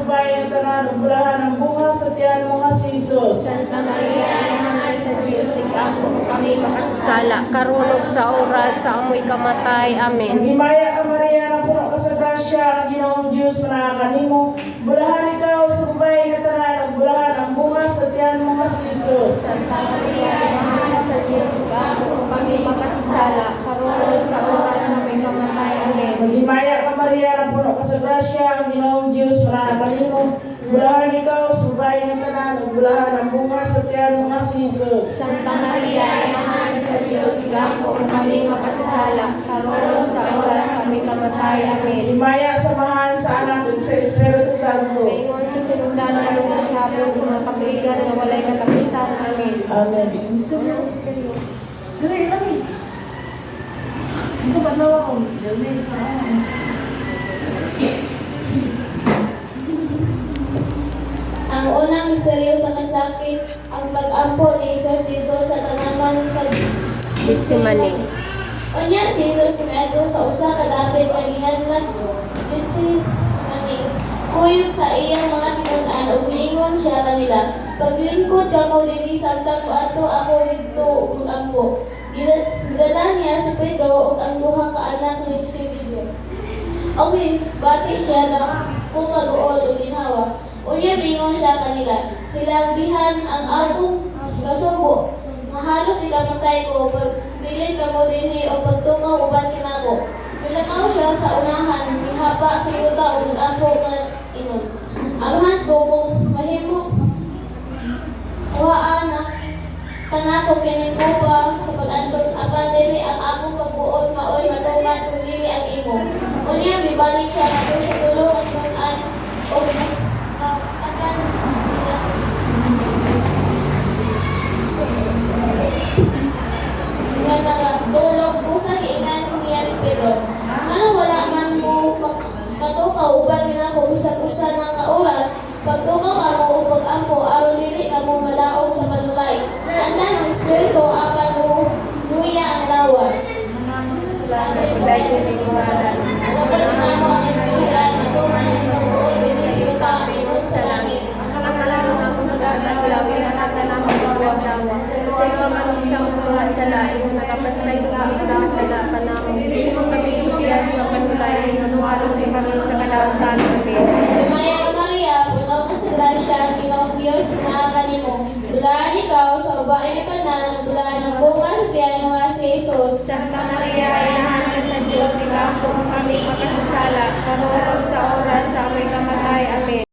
Bayan tanan, bulahan ng bunga sa tiyan mo nga si Jesus. Santa Maria, Ina sa Diyos, ikaw kami makasasala, karunong sa oras sa amoy kamatay. Amen. Himaya ka Maria, na puno ka sa grasya, ang Ginoong Diyos manakakanimo. Bulahan ikaw sa babae nga tanan, bulahan ang bunga sa tiyan mo nga si Jesus. Santa Maria, Ina sa Diyos, ikaw kami makasasala, karunong sa oras sa amoy kamatay. Amen. Himaya ka Maria, na puno ka sa grasya, ang Ginoong Diyos manakakanimo. Bulahan ikaw sa babae nga tanan, bulahan ang bunga sa tiyan mo nga si Jesus. Santa Maria, Ina sa Diyos, ikaw kami makasasala, karunong sa oras sa amoy kamatay. Amen. Himaya samahan sa anak ug sa Espiritu Santo. Ngayon sa sinundan namin sa hapon sa mga katuigan na walay katapusan. Amen. Amen. Dali, dali. Ito ba nawa ko? Dali, Ang unang misteryo sa kasakit, ang pag-ampo ni Jesus dito sa tanaman sa Gitsemane. Unya si Jesus sinato sa usa ka dapit nga gihanlan Gitsemane. Kuyog sa iyang mga tinunan ug niingon siya kanila, paglingkod kamo dinhi samtang moadto ako didto ug ampo. Gidala niya si Pedro ug ang duha ka anak ni Zebedeo. Okay, bati siya lang kung mag-uol o ginhawa. Unya bingon siya kanila, hilabihan ang akong kasubo. Mahalos ikamatay ko, pagbilin ka mo dinhi o pagtungaw uban kinako. Milakaw siya sa unahan, mihapa sa yuta o nag-ampo nga inon. Amahan ko kung mahimo, kuhaan na kanako kining kupa sa pag-antos apan dili ang akong pagbuot maoy matuman kung dili ang imo. Unya mibalik siya kadto sa tulo ang tunan o akan nga nagatulog usa giingan niya si Pedro. Ano wala man mo katukaw uban ginako usa ng oras pagtukaw kamo o pag-ampo aron dili kamo malaog sa madulay. Andan ang espiritu apan mo luya ang lawas. Dahil ko ni Iwanan. Kapag namo ang impihan, matuman ang pagbuol bisig Panginoon sa langit. Ang kalaro ng susunod na silawin at taganang magpawag dawa. Sa pamamisang sa mga salain sa kapasay sa kamisang sala panamon. Kung kami ibigyan sa panulay, nanuhalong sa kami sa kalautan. Amen. Maya Maria, puno ka sa grasya, Ginoong Diyos na kanimo. Bulahan ikaw sa babae ng tanan, bulahan ang bunga sa tiyan mo nga si Jesus. Santa Maria, Ina sa Diyos, ikaw kami makasasala, karunong sa oras sa amoy kamatay. Amen.